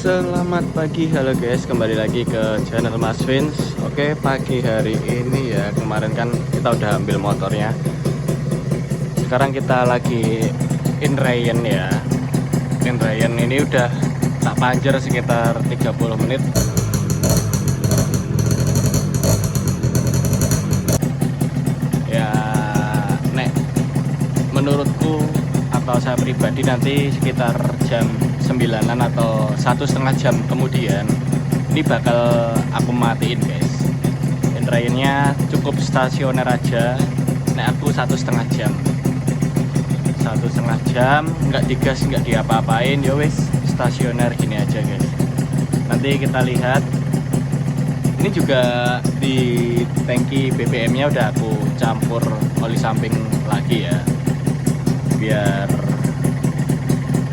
Selamat pagi, halo guys, kembali lagi ke channel Mas Vince. Oke, pagi hari ini ya, kemarin kan kita udah ambil motornya. Sekarang kita lagi in rain ya. In rain ini udah tak panjer sekitar 30 menit. Ya, nek menurutku atau saya pribadi nanti sekitar jam 9-an atau 1,5 jam kemudian ini bakal aku matiin guys. Rainnya cukup stasioner aja. Nek aku 1,5 jam, 1,5 jam nggak digas nggak diapa-apain, ya wis stasioner gini aja guys. Nanti kita lihat. Ini juga di tangki BBM-nya udah aku campur oli samping lagi ya, biar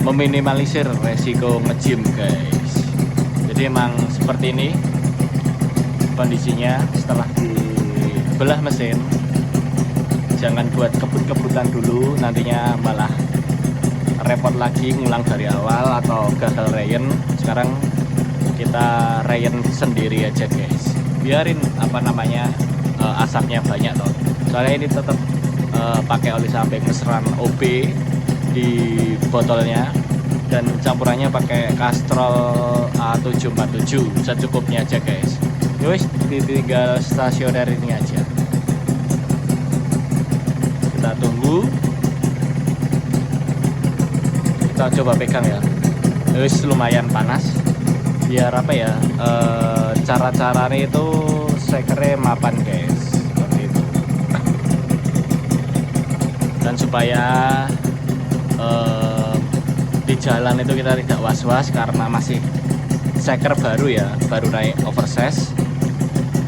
meminimalisir resiko nge-gym guys. Jadi emang seperti ini kondisinya setelah dibelah mesin. Jangan buat kebut-kebutan dulu, nantinya malah repot lagi ngulang dari awal atau gagal rain. Sekarang kita rain sendiri aja guys, biarin asapnya banyak toh. Soalnya ini tetap pakai oli samping meseran OB di botolnya, dan campurannya pakai Castrol A747 secukupnya aja guys. Yowis, tinggal stasioner ini aja. Kita tunggu, kita coba pegang ya. Yowis, lumayan panas. Biar apa ya, cara-caranya itu sekernya mapan guys, seperti itu. Dan supaya di jalan itu kita tidak was-was karena masih seker baru ya, baru naik oversize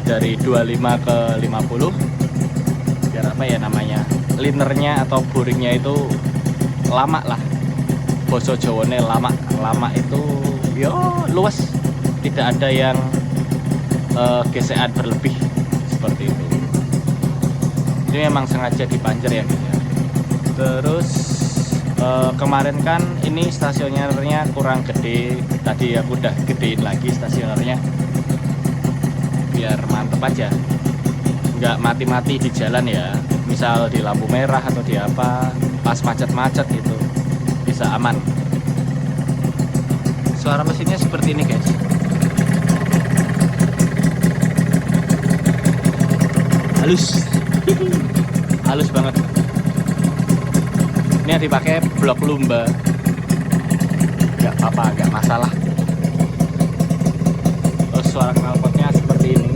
dari 25 ke 50. Biar apa ya namanya, linernya atau boringnya itu lama lah, boso jawane lama itu yo luas, tidak ada yang gesekan berlebih seperti itu. Ini memang sengaja dipanjer ya guys ya. Terus kemarin kan ini stasionernya kurang gede, tadi aku udah gedein lagi stasionernya biar mantep aja, nggak mati-mati di jalan ya. Misal di lampu merah atau di apa, pas macet-macet gitu bisa aman. Suara mesinnya seperti ini guys. Halus halus banget. Ini yang dipakai blok lumba, nggak apa-apa, nggak masalah. Terus suara knalpotnya seperti ini.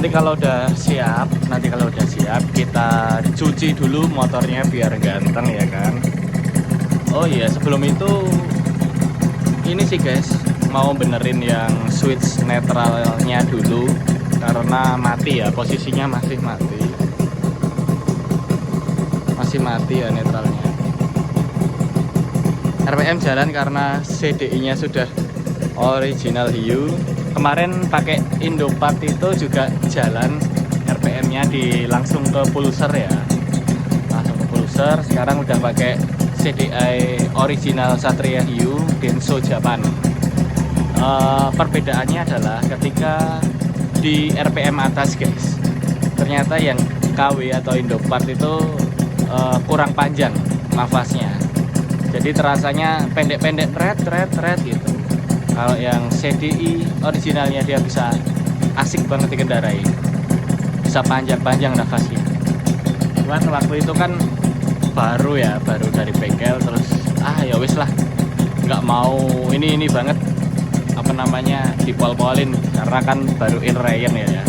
Nanti kalau udah siap kita cuci dulu motornya biar ganteng ya kan. Oh iya, sebelum itu ini sih guys, mau benerin yang switch netralnya dulu karena mati ya, posisinya masih mati ya netralnya. RPM jalan karena CDI nya sudah original hiu. Kemarin pakai Indopart itu juga jalan, RPM-nya langsung ke pulser ya, langsung ke pulser. Sekarang udah pakai CDI original Satria Hiu Denso Japan. Perbedaannya adalah ketika di RPM atas guys, ternyata yang KW atau Indopart itu kurang panjang nafasnya, jadi terasanya pendek-pendek tret gitu. Kalau yang CDI originalnya dia bisa asik banget dikendarai, bisa panjang-panjang nafasnya. Cuman waktu itu kan baru dari bengkel, terus ya wis lah, nggak mau ini banget dipol-polin karena kan baru in rain ya.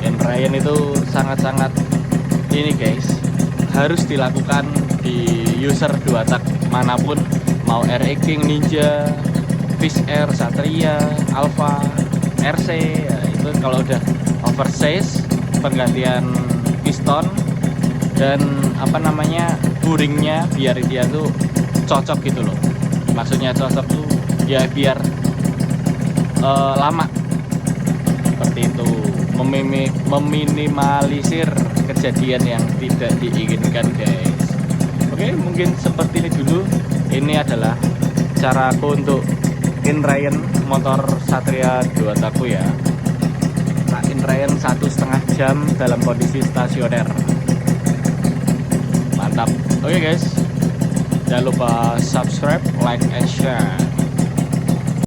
In rain itu sangat-sangat ini guys, harus dilakukan di user 2 tak manapun, mau RX King, Ninja, Fish Air, Satria, Alpha, RC ya. Itu kalau udah oversize, penggantian piston dan boringnya biar dia tuh cocok gitu loh. Maksudnya cocok tuh ya biar lama, seperti itu, meminimalisir kejadian yang tidak diinginkan guys. Oke, mungkin seperti ini dulu. Ini adalah cara aku untuk inrain motor Satria 2 taku ya. Tak inrain 1,5 jam dalam kondisi stasioner. Mantap. Oke guys, jangan lupa subscribe, like, and share.